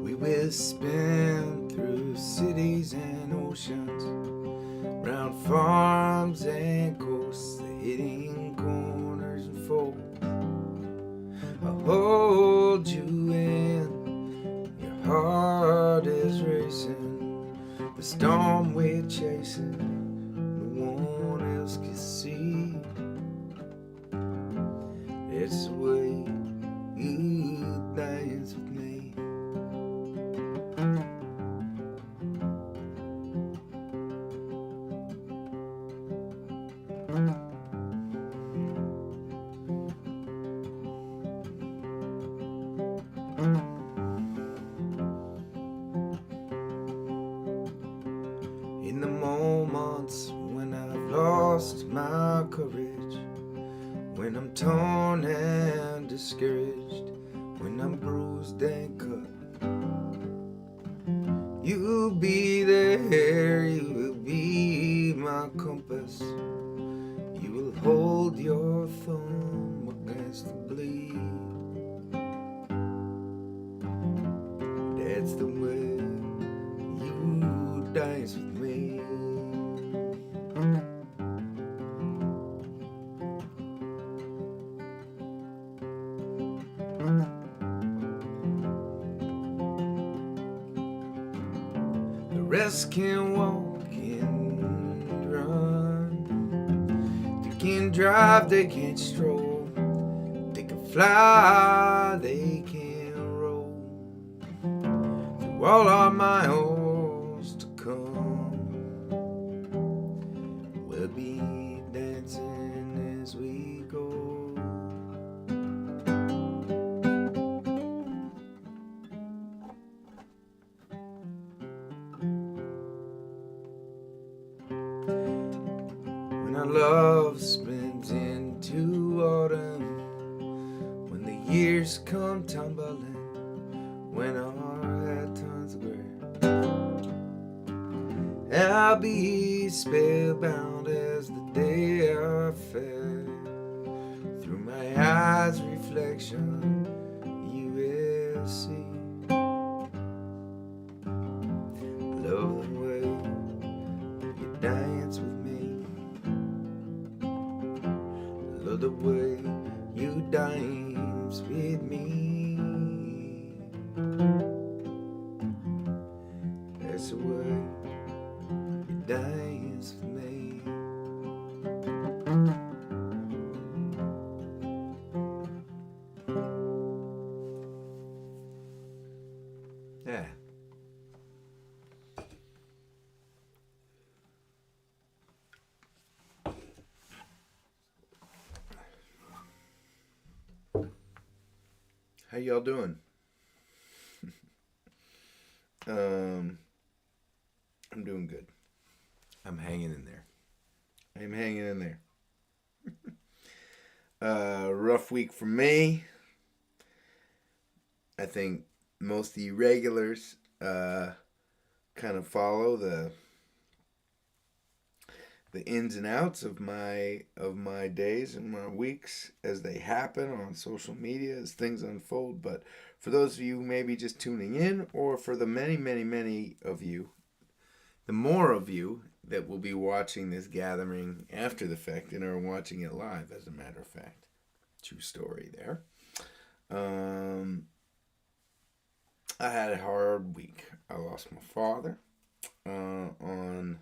We will spin through cities and oceans, round farms and coasts, the hidden corners and folds. I'll hold you in, your heart is racing, the storm we're chasing, no one else can see. It's the way you dance with me. In the moments when I've lost my courage, when I'm torn and discouraged, when I'm bruised and cut, you'll be there, you will be my compass. You will hold your thumb against the blade. That's the way you dance with me. The rest can walk and run. They can drive, they can stroll. They can fly, they can roll. Through all our miles to come, we'll be dancing as we go. When our love spins into autumn, when the years come tumbling, when our head turns gray, I'll be spellbound as the day I fell. Through my eyes' reflection, you will see. Love the way you dance with me. Love the way you dance with me. That's the way you dance with me. Yeah. How y'all doing? I'm doing good. I'm hanging in there. I'm hanging in there. Rough week for me. I think most of you regulars kind of follow the ins and outs of my days and my weeks as they happen on social media as things unfold. But for those of you maybe just tuning in, or for the many of you, the more of you that will be watching this gathering after the fact and are watching it live, as a matter of fact. True story there. I had a hard week. I lost my father on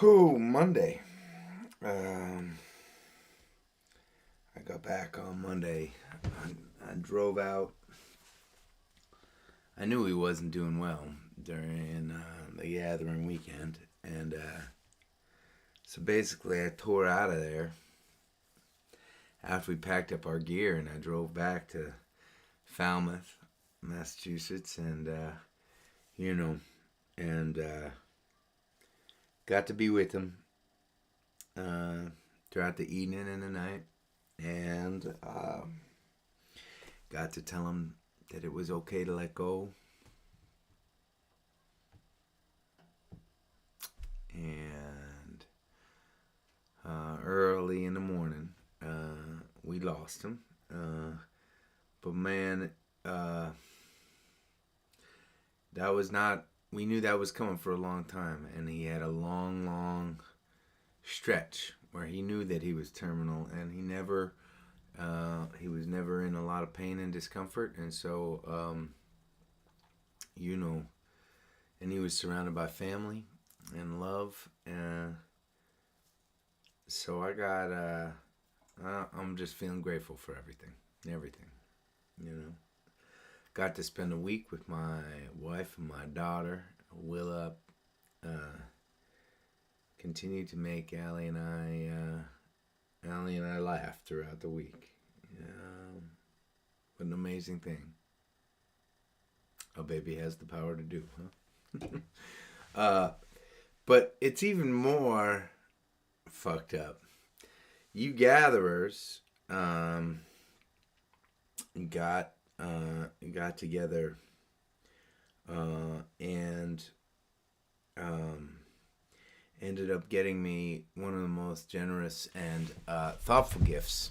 Monday. I got back on Monday. I drove out. I knew he wasn't doing well during the gathering weekend. And so basically I tore out of there after we packed up our gear, and I drove back to Falmouth, Massachusetts, and got to be with him throughout the evening and the night, and got to tell him that it was okay to let go. And early in the morning, we lost him. But man, that was not, we knew that was coming for a long time. And he had a long, long stretch where he knew that he was terminal, and he was never in a lot of pain and discomfort. And so, and he was surrounded by family and love. So I'm just feeling grateful for everything. Got to spend a week with my wife and my daughter, Willa. Continue to make Allie and I laugh throughout the week. What an amazing thing a baby has the power to do, huh? But it's even more fucked up. You gatherers got together and ended up getting me one of the most generous and thoughtful gifts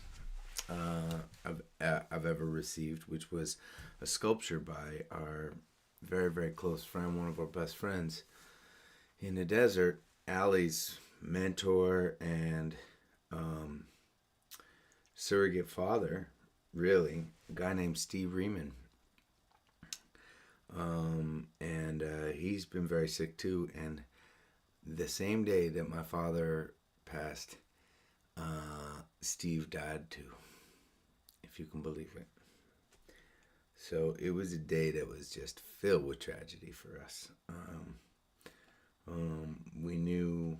I've ever received, which was a sculpture by our very, very close friend, one of our best friends in the desert, Allie's mentor and surrogate father, really, a guy named Steve Riemann. And he's been very sick too. And the same day that my father passed, Steve died too, if you can believe it. So it was a day that was just filled with tragedy for us. We knew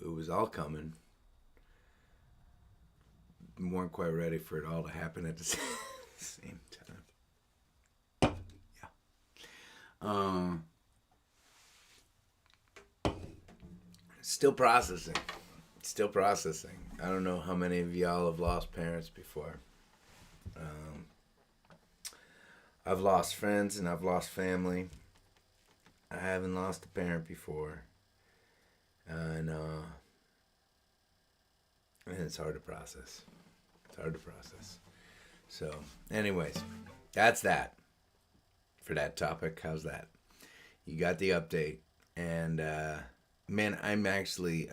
it was all coming. We weren't quite ready for it all to happen at the same time. Yeah. Still processing. I don't know how many of y'all have lost parents before. I've lost friends and I've lost family. I haven't lost a parent before. And it's hard to process. So, anyways, that's that for that topic. How's that? You got the update. And, man, I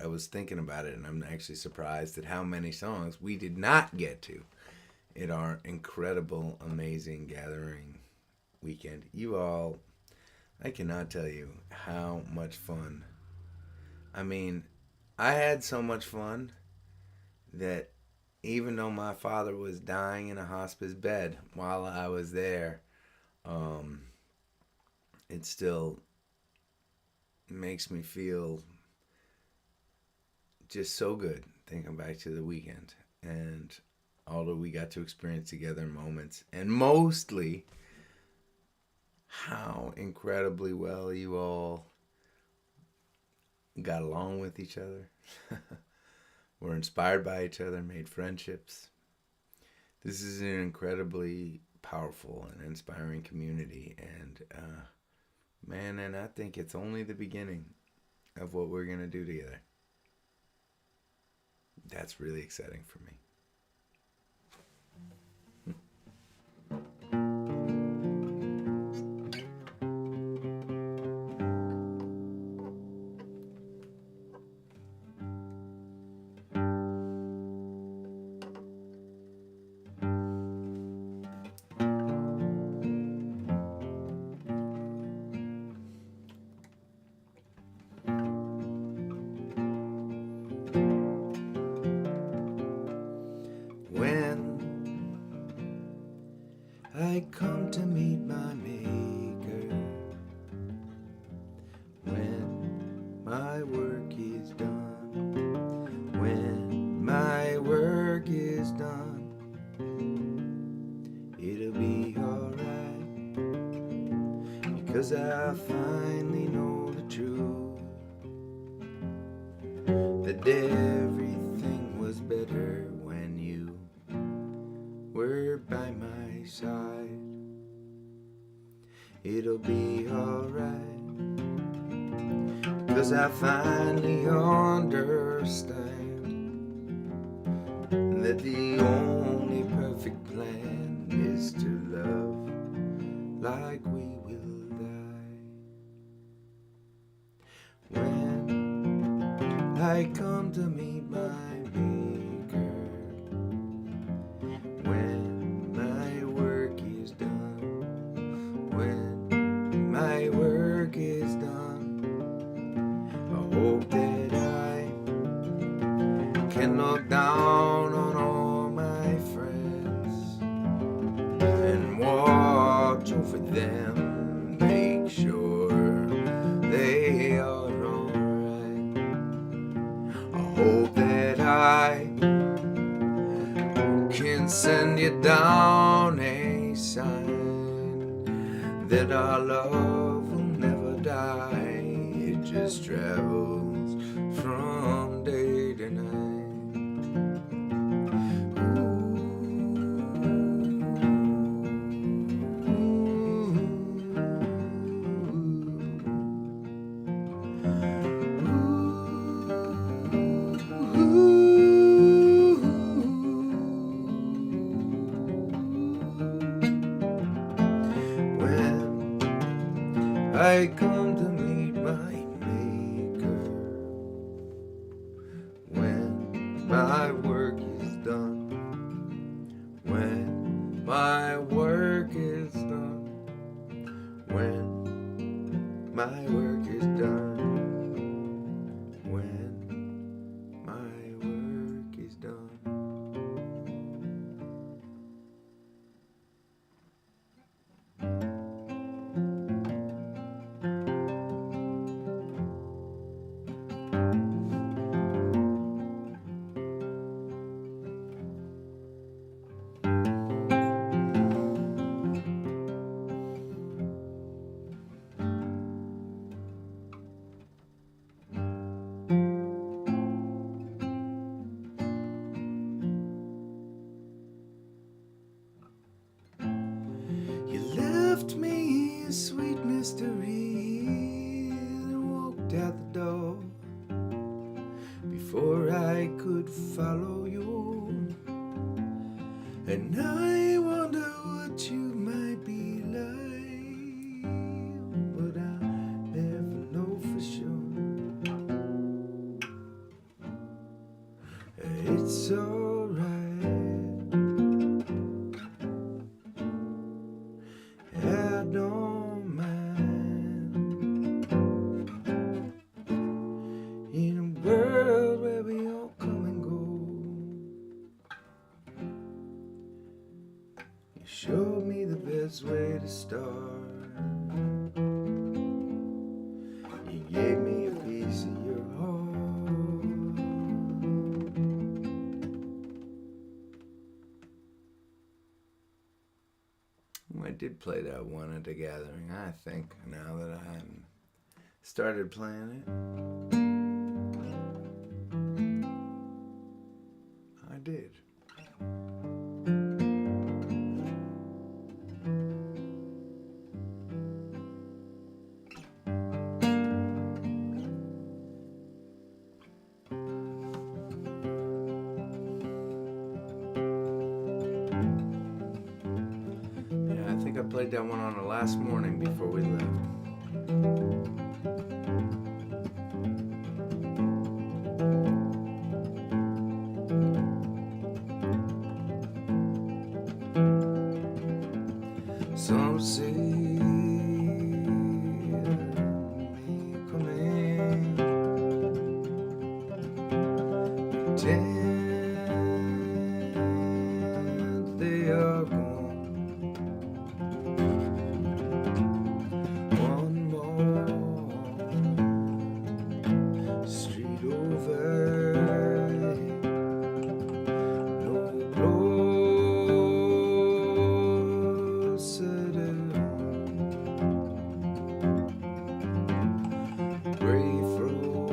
was thinking about it, and I'm actually surprised at how many songs we did not get to in our incredible, amazing gathering weekend. You all, I cannot tell you how much fun. I mean, I had so much fun that even though my father was dying in a hospice bed while I was there, it still makes me feel just so good thinking back to the weekend and all that we got to experience together in moments, and mostly how incredibly well you all got along with each other, were inspired by each other, made friendships. This is an incredibly powerful and inspiring community, and man, and I think it's only the beginning of what we're going to do together. That's really exciting for me. I come to meet my maker when my work is done. When my work is done, it'll be alright, because I finally know the truth. that everything was better when you were by my side. It'll be alright, 'cause I finally understand that the only perfect plan is to love like we will die. When I come to meet my maker, when my work is done, when my work is done, I hope that I can look down on all my friends and watch over them, make sure they are alright. I hope that I can send you down a sign that our love will never die. It just travels from day to night. I come to meet my maker, when my work is done, when my work is done, when my work is done, when my work is done. Me a sweet mystery and walked out the door before I could follow you, and I wonder what you might be like, but I'll never know for sure. It's alright, I don't mind. In a world where we all come and go, you showed me the best way to start. You gave me a piece of your heart. I did play that one at the gathering, I think, now that I started playing it. I did. I think I played that one on the last morning before we left. Some say come in, pretend they are gone. Street over, no closer to home. Brave road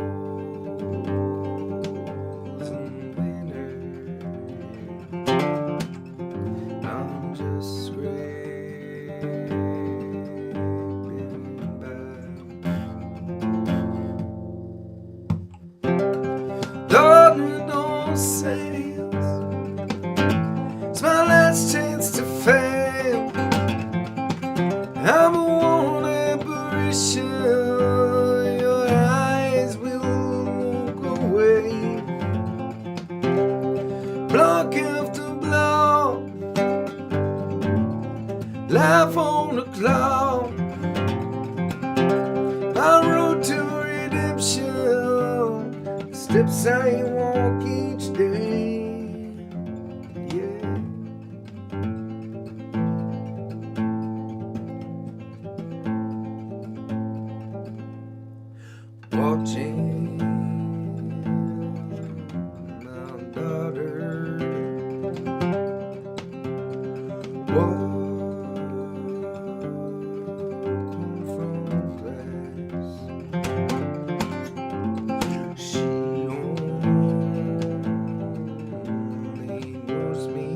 steps I walk each day. Yeah. Watching my daughter walk home from class. She only knows me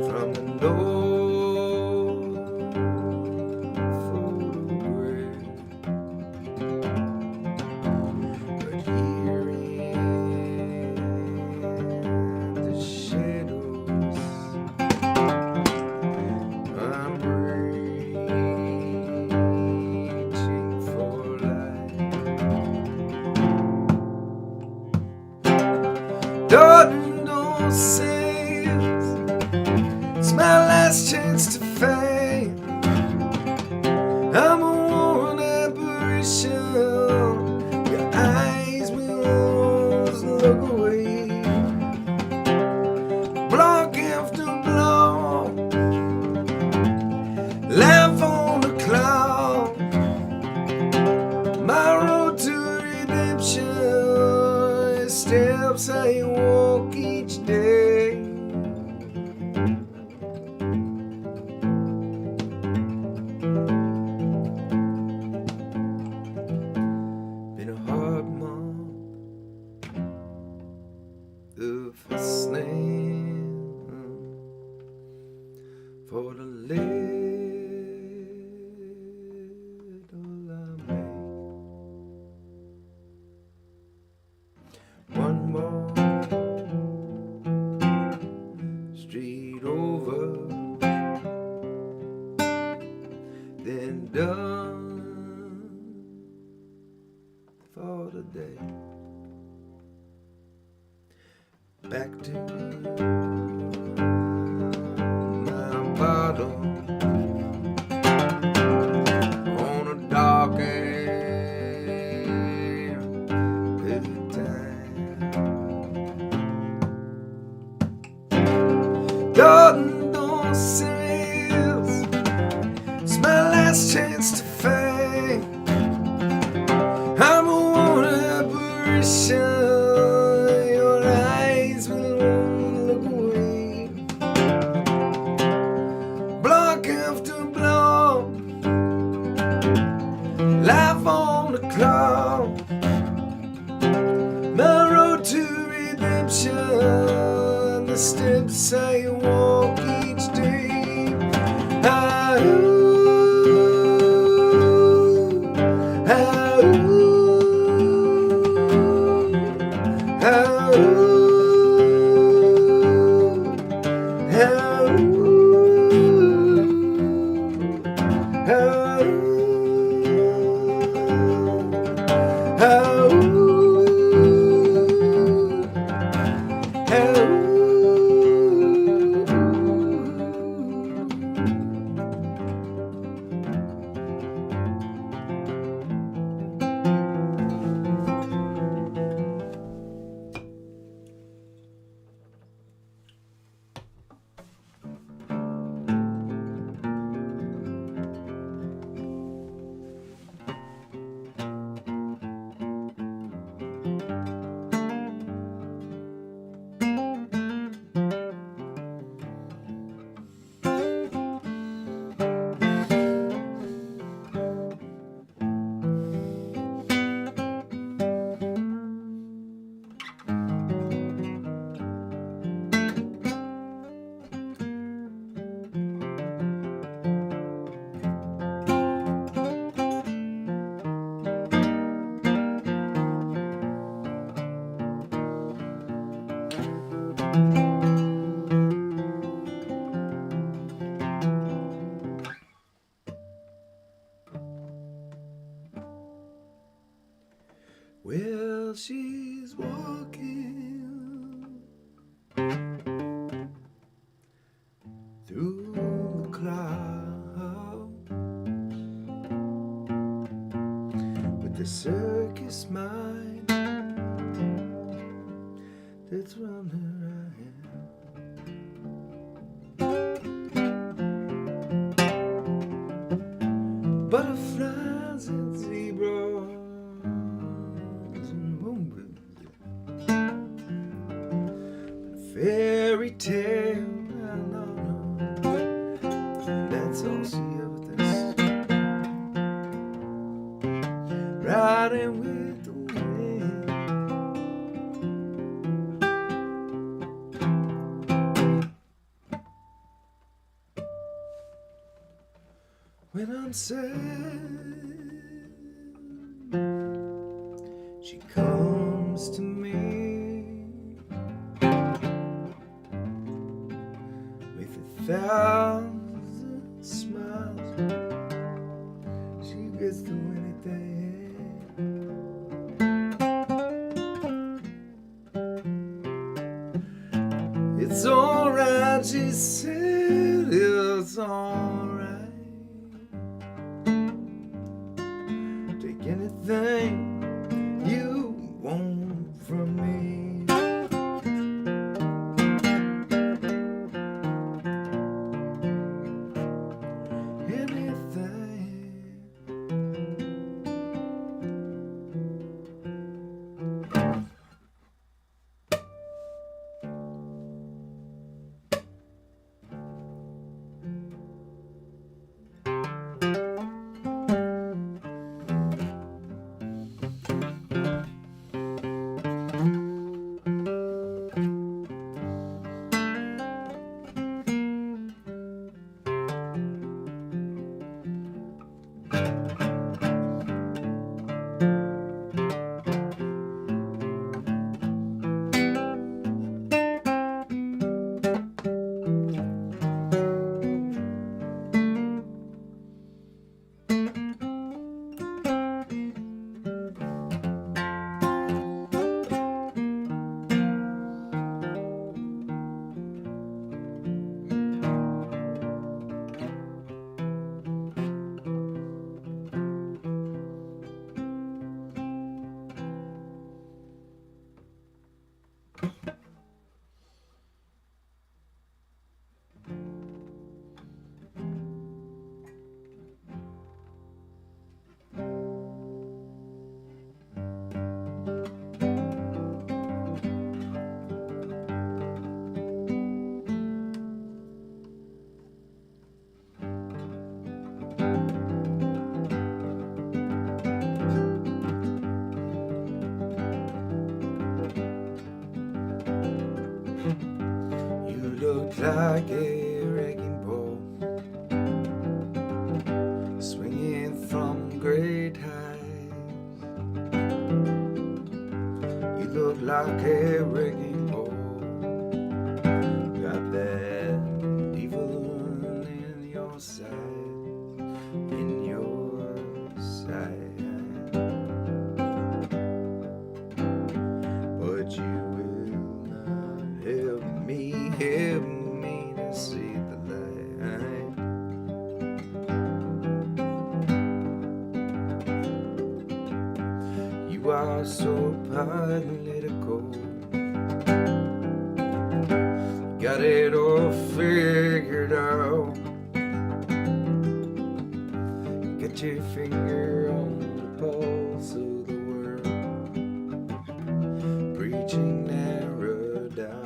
from an old photograph. But here in the shadows, I'm reaching for light. Daughter, don't say it's my last chance to fame. I'm a worn apparition. Your eyes will always look away. Block after block, laugh on the cloud. My road to redemption, steps I walk each day. Been a hard month of hustling for the little I make. One more street over, then done for the day. Back to my bottle on a dark and good time. Don't say it's my last chance to fame. I'm a worn apparition. Your eyes will only look away. Block after block, life on the clock. My road to redemption, the steps I walk each day. Well, she's walking through the clouds with the circus mind that's running around. Butterflies and zebras and moonbeams, fairy tale, that's all she ever thinks. Riding with the wind. When I'm sad, she comes to me with 1,000 smiles. She gets to anything. It's alright, she said, it's alright. Take anything you want from me. Anything. Look like a wrecking ball swinging from great heights. You look like a wrecking ball, got that evil in your sight, in your sight. But you will not help me to see the light. You are so political, got it all figured out. Get your finger on the pulse of the world, preaching narrow down.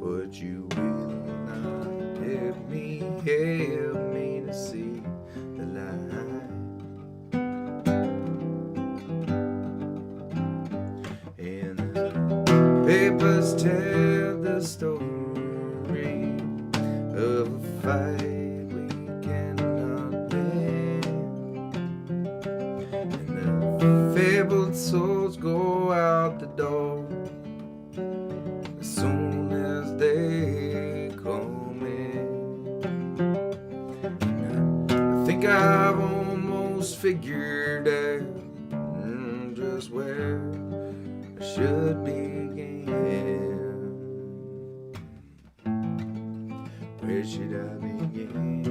But you will not help me to see the light. And the papers tell the story of a fight we cannot win. Fabled souls go out the door as soon as they come in. I think I've almost figured out just where I should begin. Where should I begin?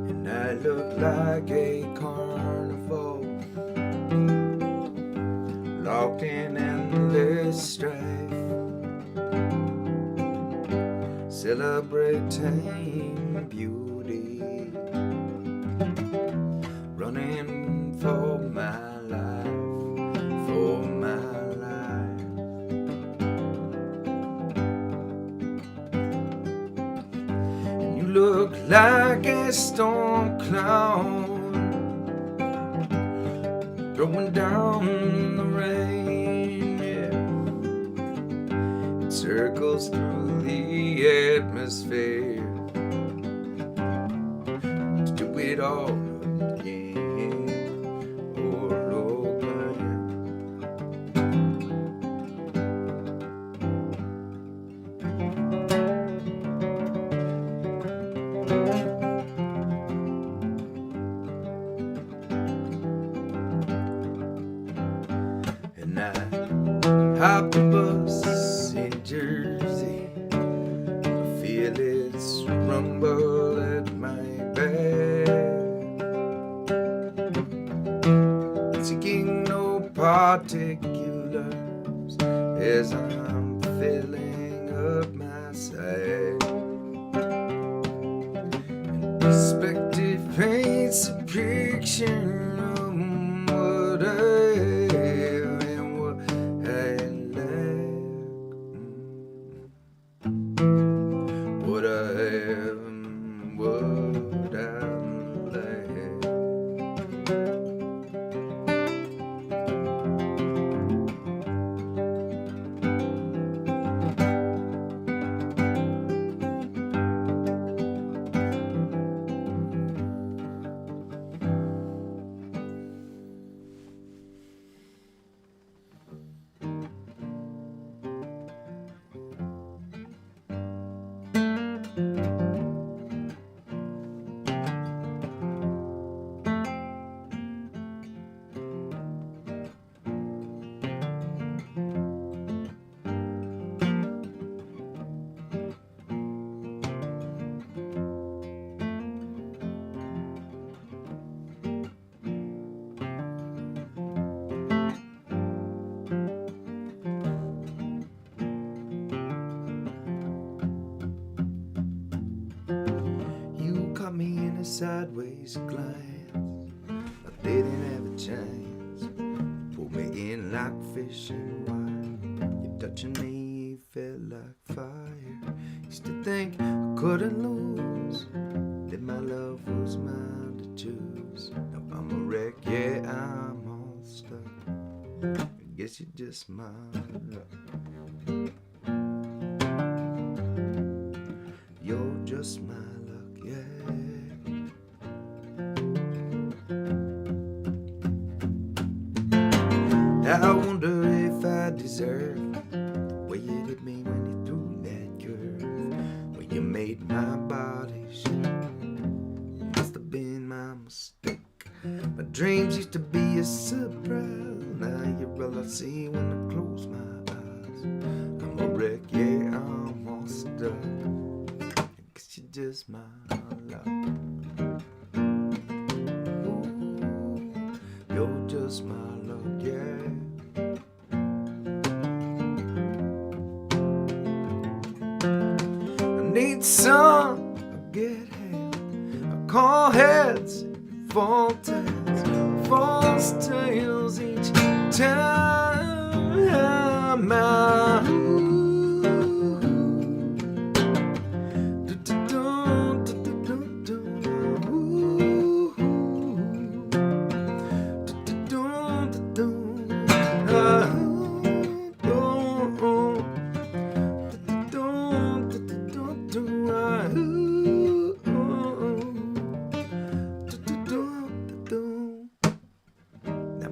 And I look like a carnival, locked in endless strife, celebrating beauty, running for my life, for my life. And you look like a storm cloud, throwing down the rain, yeah. It circles through the atmosphere to do it all again, all over again. And I hop the bus in Jersey, I feel its rumble at my back, seeking no particulars as I'm filling up my sack. And perspective paints a picture of what I have and what I lack. What I have and what I lack. Me in a sideways glance, I didn't have a chance. Pulled me in like fish in wine. You touching me felt like fire. Used to think I couldn't lose, that my love was mine to choose. Now I'm a wreck, yeah, I'm all stuck. I guess you're just my luck. You're just my luck, yeah. I wonder if I deserve the way you hit me when you threw that curve, when you made my body shake. Must have been my mistake. My dreams used to be a surprise. Now you're all I see when I close my eyes. I'm a wreck, yeah, I'm all stuck. I guess you're just my luck. Ooh, you're just my luck, yeah. Need some, I get hell. I call heads, fall tails, false tales each time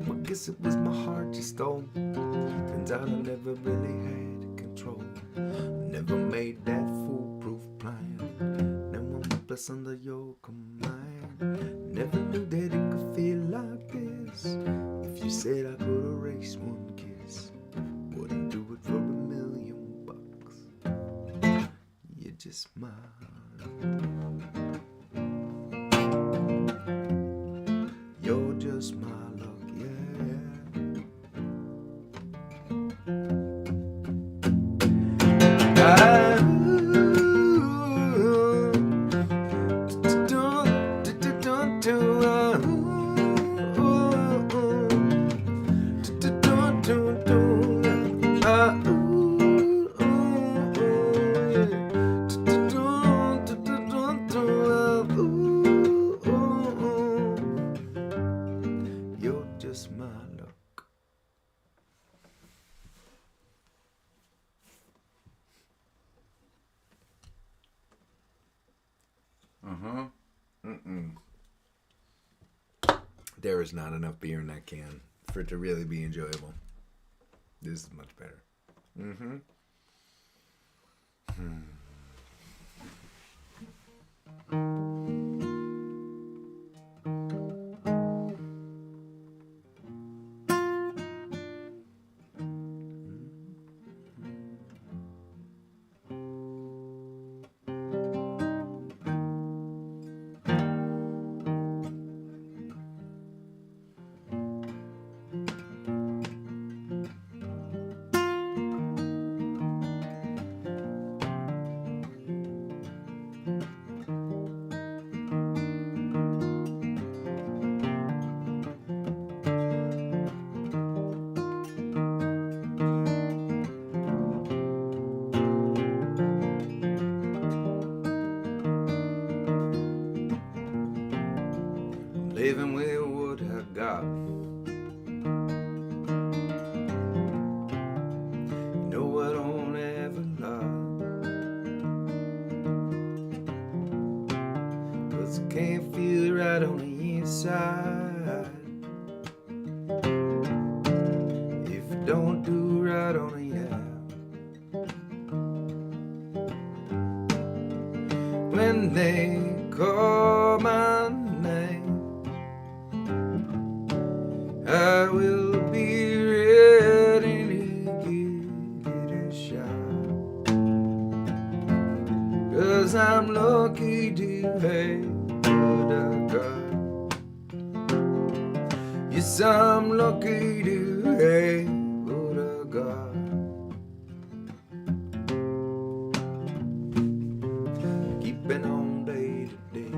I guess it was my heart you stole. Turns out I never really had helpless under your command. Never knew that it could feel like this. If you said I could erase one kiss, wouldn't do it for $1,000,000. You just smile. You're just my luck, yeah. You're just my luck. There is not enough beer in that can for it to really be enjoyable. This is much better. Living with what I got. You know I don't ever lie, 'cause I can't feel it right on the inside. If you don't do right on the outside. When they call my name, I will be ready to give it a shot. 'Cause I'm lucky to have what I got. Yes, I'm lucky to have what I got. Keeping on day to day.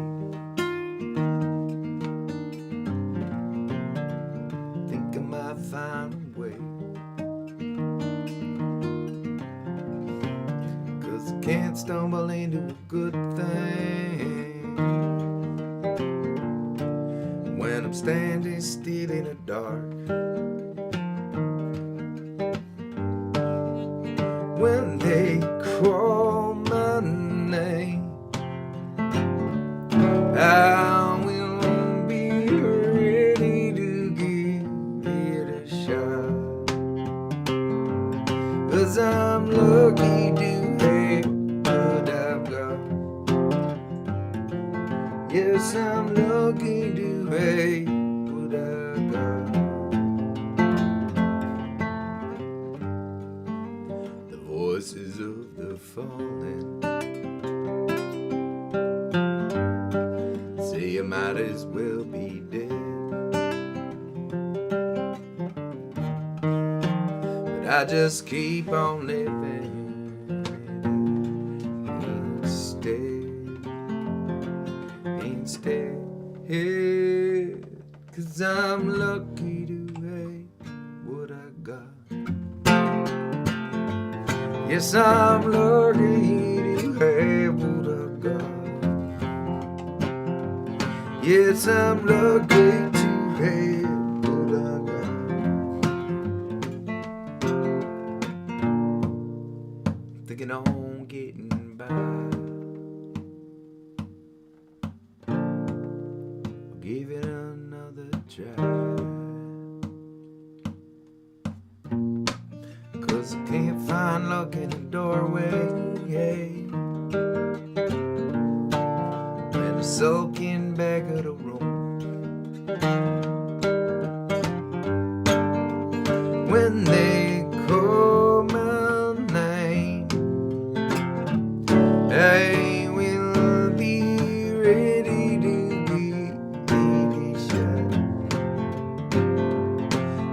Find a way, 'cause I can't stumble into a good thing when I'm standing still in the dark. When they call my name, I will be ready to give it a shot. 'Cause I'm lucky to have what I've got. Yes, I'm lucky to have what I've got. The voices of the fallen say you might as well be dead. I just keep on living instead, 'cause I'm lucky to have what I got. Yes, I'm lucky to have what I got. Yes, I'm lucky to have what I got. Thinking on getting by, I'll give it another try. 'Cause I can't find luck in the doorway, yeah. sulking back of the room. When they call my name, I will be ready to be shot.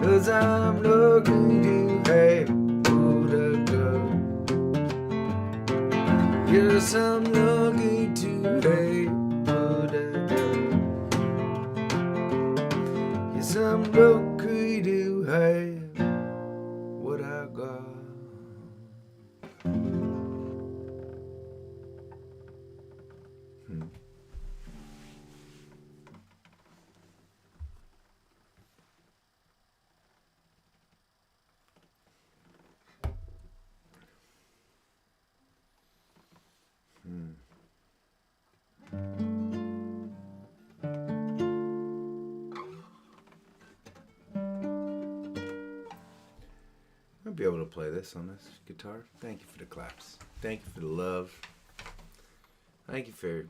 'Cause I'm looking to have what I got. Yes, I'm lucky to have what I got. Yes, I'm lucky to have what I got. I'll be able to play this on this guitar. Thank you for the claps. Thank you for the love. Thank you for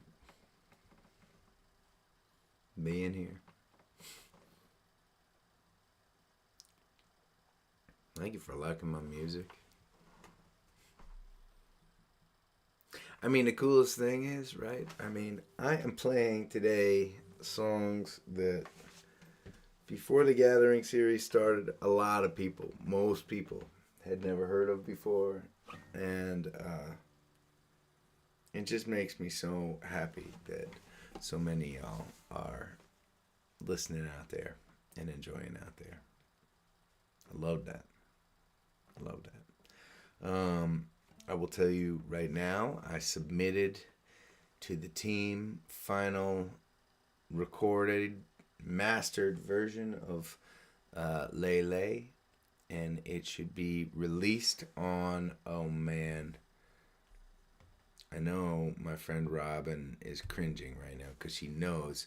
being here. Thank you for liking my music. I mean, the coolest thing is, right? I mean, I am playing today songs that before the Gathering series started, a lot of people, most people, had never heard of before. And it just makes me so happy that so many of y'all are listening out there and enjoying out there. I love that. I love that. I will tell you right now, I submitted to the team final recorded, mastered version of Lele, and it should be released on, oh man, I know my friend Robin is cringing right now because she knows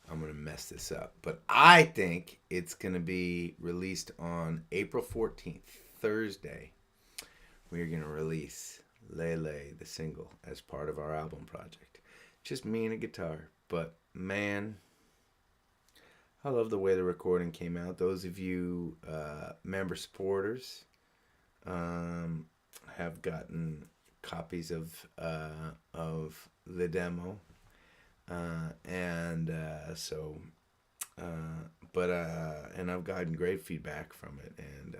I'm going to mess this up. But I think it's going to be released on April 14th, Thursday. We're going to release Lele, the single, as part of our album project. Just me and a guitar. But, man, I love the way the recording came out. Those of you member supporters have gotten copies of the demo. And I've gotten great feedback from it. And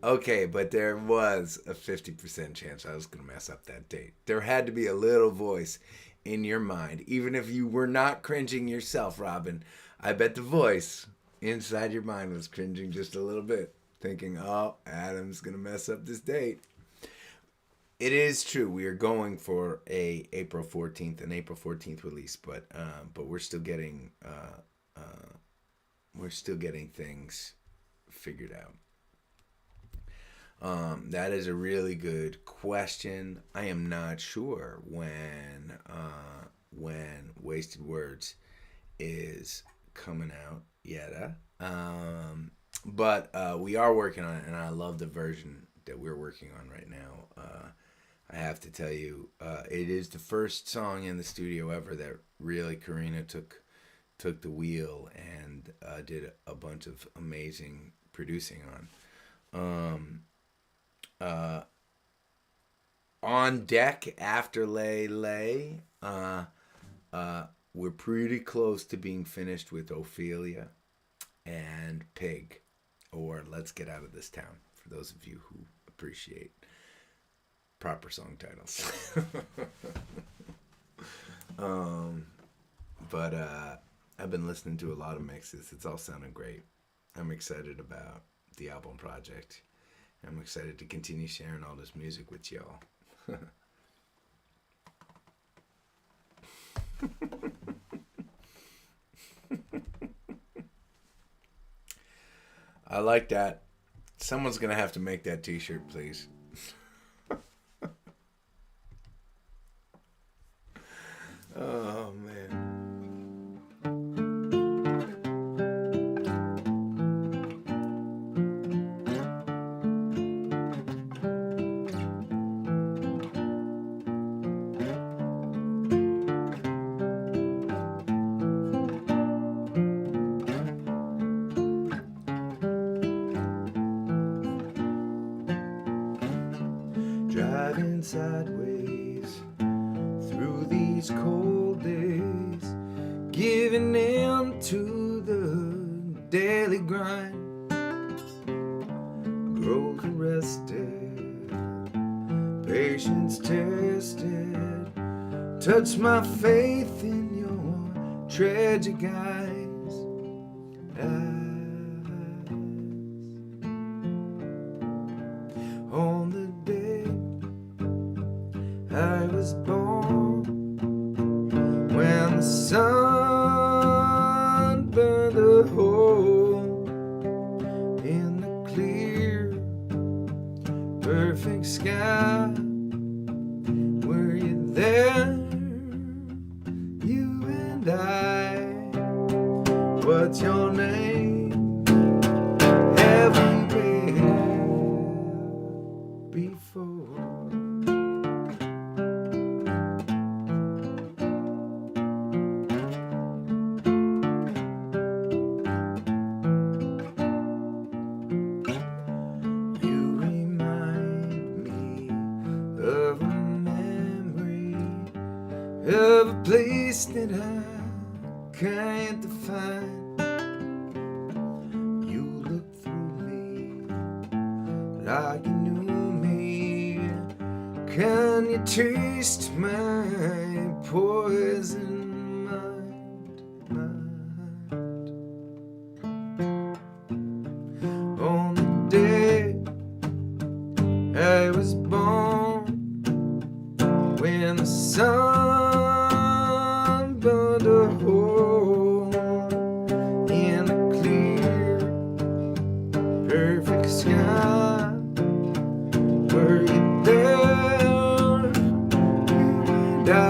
okay, but there was a 50% chance I was going to mess up that date. There had to be a little voice in your mind, even if you were not cringing yourself, Robin. I bet the voice inside your mind was cringing just a little bit, thinking, oh, Adam's going to mess up this date. It is true. We are going for an April 14th release, but we're still getting things figured out. That is a really good question. I am not sure when Wasted Words is coming out yet. But we are working on it, and I love the version that we're working on right now. I have to tell you, it is the first song in the studio ever that really Karina took the wheel and did a bunch of amazing producing on. On deck after Lay, we're pretty close to being finished with Ophelia and Pig, or Let's Get Out of This Town, for those of you who appreciate proper song titles. But I've been listening to a lot of mixes. It's all sounding great. I'm excited about the album project. I'm excited to continue sharing all this music with y'all. I like that. Someone's going to have to make that t-shirt, please. Oh, man. sideways through these cold days, giving in to the daily grind. Growth arrested, patience tested, touch my faith in your tragic eyes. On the day I was born, when the sun burned a hole in the clear, perfect sky, were you there, you and I? What's your name? Have we been before? You remind me of a memory of a place that I can't define. You look through me like you knew me. Can you taste my poison mind? On the day I was born, when the sun burned a hole in the clear, perfect sky, were you there, you and I?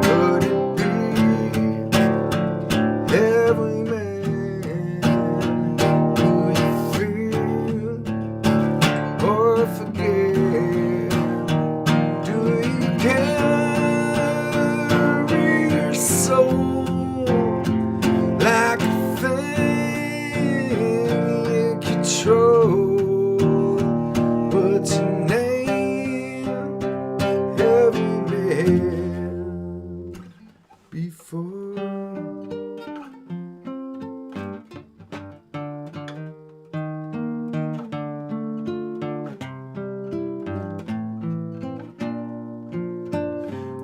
Could it be every man? Do you feel or forget? Do you carry your soul like a thing you control? What's your name? Have we met before?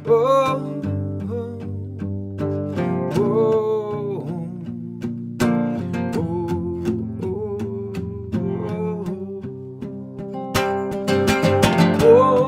Oh, oh,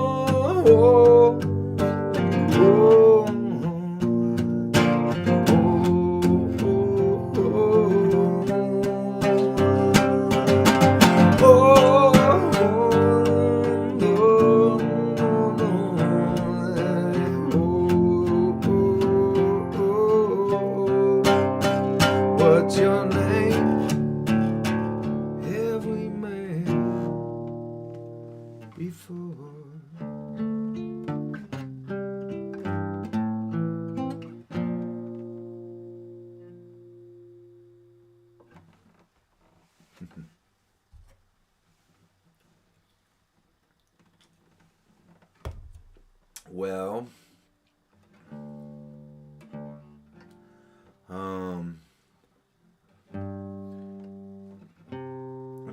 what's your name? Have we met before? Well, I'll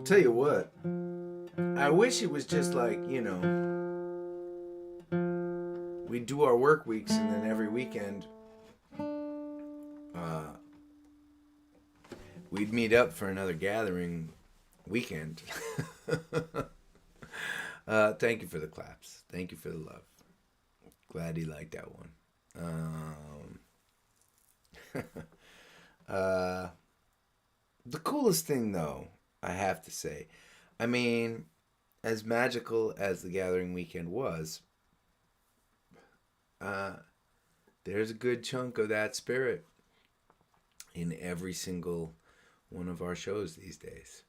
tell you what, I wish it was just like, we'd do our work weeks and then every weekend we'd meet up for another gathering weekend. Thank you for the claps. Thank you for the love. Glad he liked that one. The coolest thing, though, I have to say, I mean, as magical as the gathering weekend was, there's a good chunk of that spirit in every single one of our shows these days.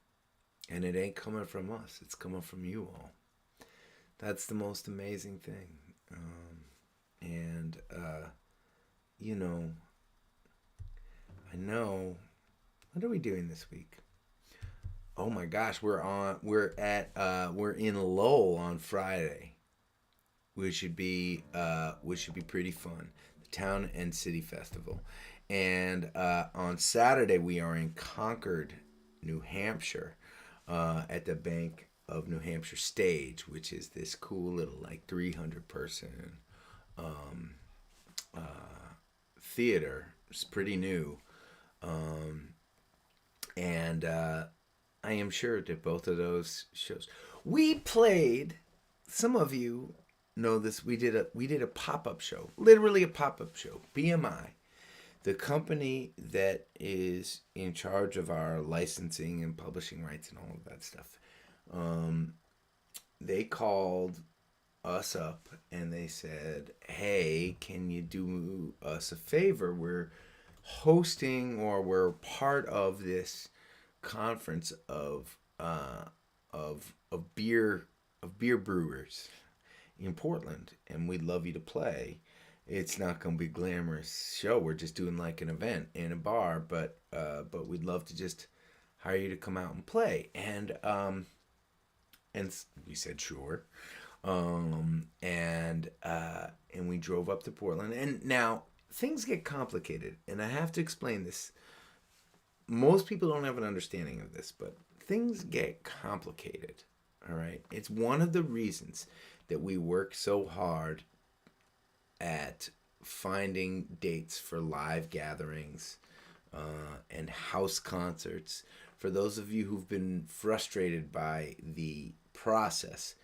And it ain't coming from us. It's coming from you all. That's the most amazing thing. I know, what are we doing this week? Oh my gosh, we're in Lowell on Friday, which should be pretty fun. The Town and City Festival, and on Saturday we are in Concord, New Hampshire, at the Bank of New Hampshire stage, which is this cool little like 300 person um, theater. It's pretty new, um, and I am sure that both of those shows we played. Some of you know this. We did a pop up show, literally a pop up show. BMI, the company that is in charge of our licensing and publishing rights and all of that stuff. Um, they called us up and they said, "Hey, can you do us a favor? We're hosting or we're part of this conference of beer brewers in Portland, and we'd love you to play. It's not going to be a glamorous show. We're just doing like an event in a bar, but we'd love to just hire you to come out and play." And we said sure. And we drove up to Portland. And now things get complicated, and I have to explain this. Most people don't have an understanding of this, but things get complicated. All right, it's one of the reasons that we work so hard at finding dates for live gatherings and house concerts. For those of you who've been frustrated by the process,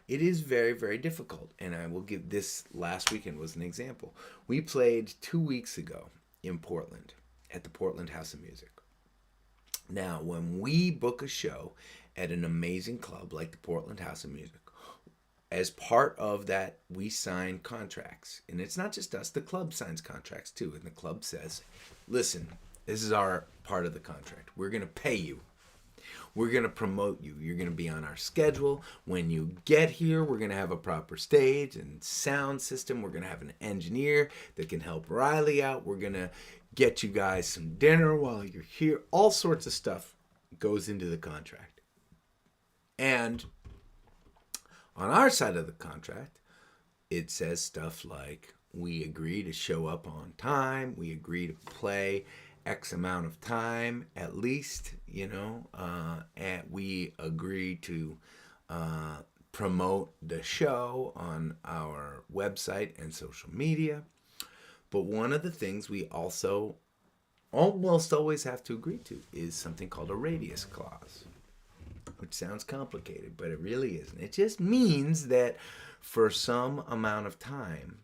it is very, very difficult. And I will give this last weekend was an example. We played 2 weeks ago in Portland at the Portland House of Music. Now, when we book a show at an amazing club like the Portland House of Music, as part of that, we sign contracts. And it's not just us, the club signs contracts too. And the club says, listen, this is our part of the contract. We're going to pay you. We're going to promote you. You're going to be on our schedule. When you get here, we're going to have a proper stage and sound system. We're going to have an engineer that can help Riley out. We're going to get you guys some dinner while you're here. All sorts of stuff goes into the contract. And on our side of the contract, it says stuff like we agree to show up on time. We agree to play X amount of time at least, and we agree to promote the show on our website and social media. But one of the things we also almost always have to agree to is something called a radius clause, which sounds complicated, but it really isn't. It just means that for some amount of time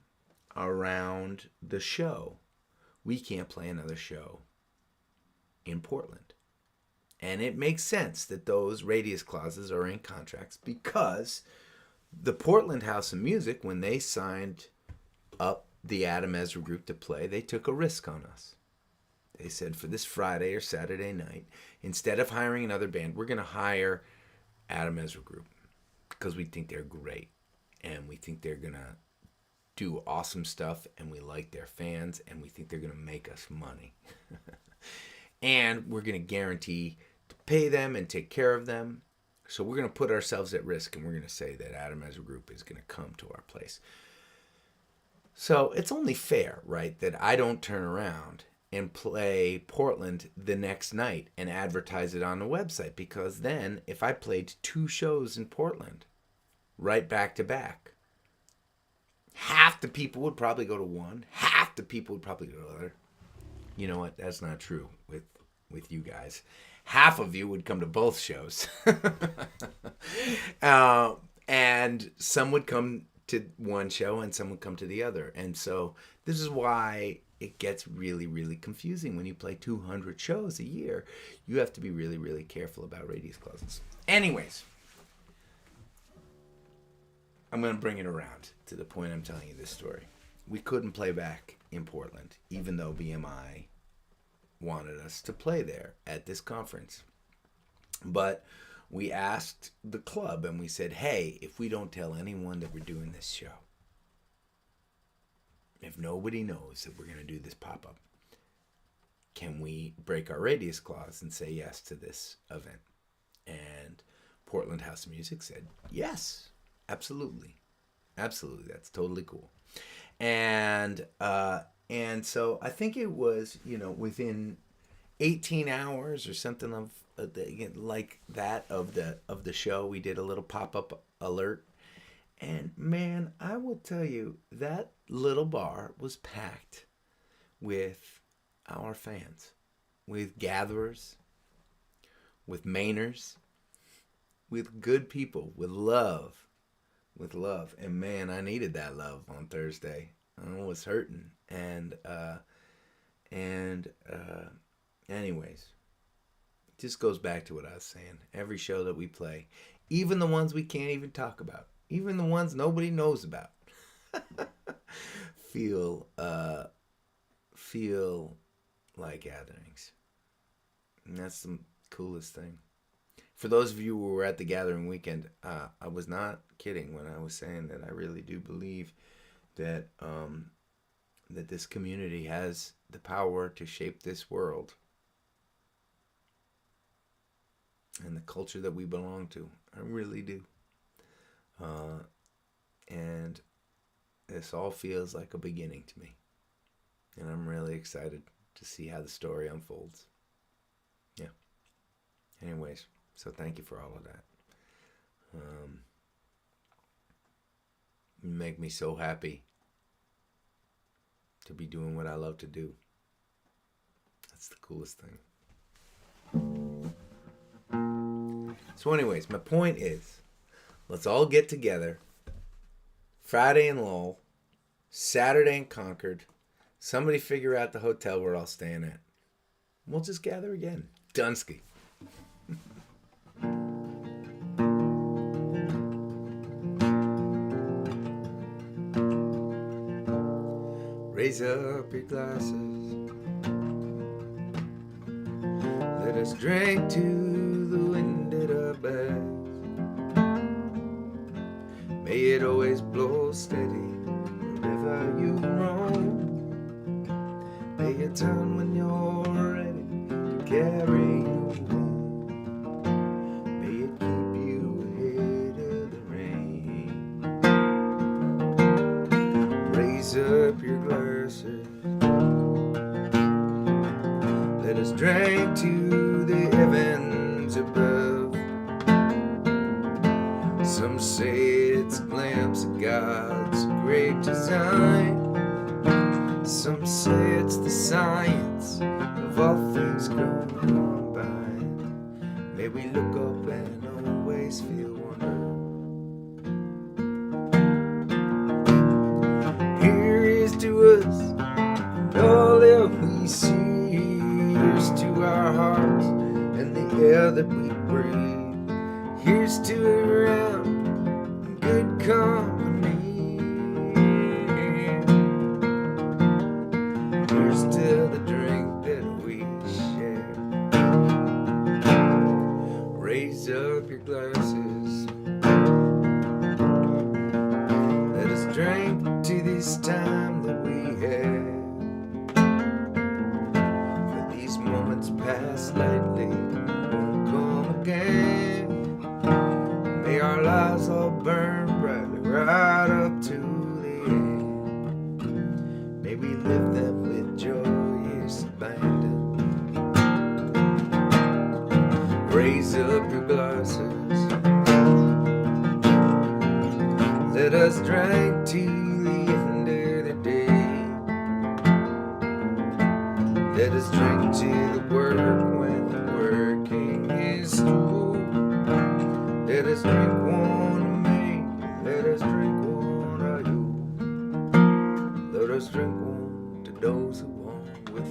around the show, we can't play another show in Portland. And it makes sense that those radius clauses are in contracts because the Portland House of Music, when they signed up the Adam Ezra group to play, they took a risk on us. They said for this Friday or Saturday night, instead of hiring another band, we're going to hire Adam Ezra group because we think they're great and we think they're going to do awesome stuff and we like their fans and we think they're going to make us money. And we're going to guarantee to pay them and take care of them. So we're going to put ourselves at risk and we're going to say that Adam Ezra group is going to come to our place. So it's only fair, right, that I don't turn around and play Portland the next night and advertise it on the website, because then if I played 2 shows in Portland right back to back, half the people would probably go to one, half the people would probably go to the other. You know what? That's not true with you guys. Half of you would come to both shows. And some would come to one show and some would come to the other. And so this is why it gets really, really confusing when you play 200 shows a year. You have to be really, really careful about radius clauses. Anyways, I'm going to bring it around to the point I'm telling you this story. We couldn't play back in Portland, even though BMI wanted us to play there at this conference. But we asked the club and we said, hey, if we don't tell anyone that we're doing this show, if nobody knows that we're going to do this pop-up, can we break our radius clause and say yes to this event? And Portland House of Music said, yes, absolutely. Absolutely. That's totally cool. And so I think it was, within 18 hours or something of like that of the show, we did a little pop-up alert. And man, I will tell you, that little bar was packed with our fans, with gatherers, with Mainers, with good people, with love. And man, I needed that love on Thursday. I was hurting. And anyways, it just goes back to what I was saying. Every show that we play, even the ones we can't even talk about, even the ones nobody knows about, feel like gatherings. And that's the coolest thing. For those of you who were at the gathering weekend, I was not kidding when I was saying that I really do believe that that this community has the power to shape this world and the culture that we belong to. I really do. And this all feels like a beginning to me. And I'm really excited to see how the story unfolds. Yeah. Anyways, so thank you for all of that. You make me so happy to be doing what I love to do. That's the coolest thing. So anyways, my point is, let's all get together Friday in Lowell, Saturday in Concord. Somebody figure out the hotel we're all staying at. We'll just gather again. Dunsky. Raise up your glasses. Let us drink to the wind at our backs. May it always blow steady wherever you roam. May it turn when you're ready to carry you home. May it keep you ahead of the rain. Raise up your glasses. Let us drink to the heavens above. Some say it's a glimpse of God's great design. Some say it's the science of all things combined. May we look up and always feel wonder. Here is to us and all that we see. Here's to our hearts and the air that we breathe. Here's to around good company. Here's to the drink that we share. Raise up your glasses. Let us drink to this time that we had. For these moments pass lightly, won't come again. May our lives all burn brightly right up to the end. May we live them with joyous abandon. Raise up your glasses. Let us drink to the end of the day. Let us drink to the work when the working is through. Let us drink one to me. Let us drink one to you. Let us drink one to those who walk with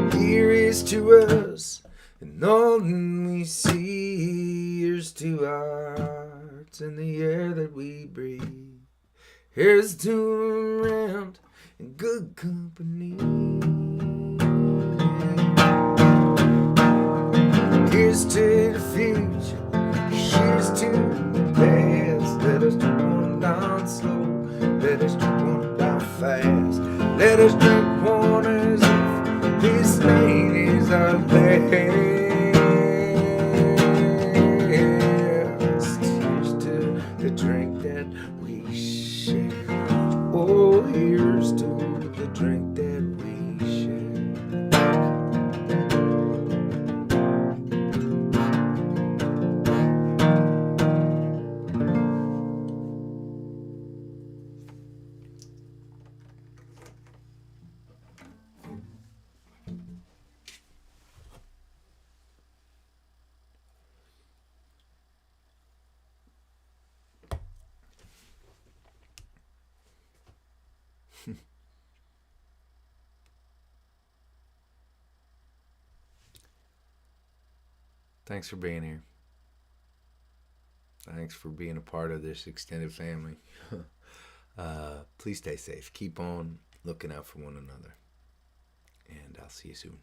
us. Here is to us and all that we see. Here's to our hearts and the air that we breathe. Here's to around in good company. Here's to the future. Here's to the past. Let us drink one down slow. Let us drink one down fast. Let us drink one as if this night is drink that we share. Oh, here's to the drink that we share. Thanks for being here. Thanks for being a part of this extended family. Please stay safe. Keep on looking out for one another. And I'll see you soon.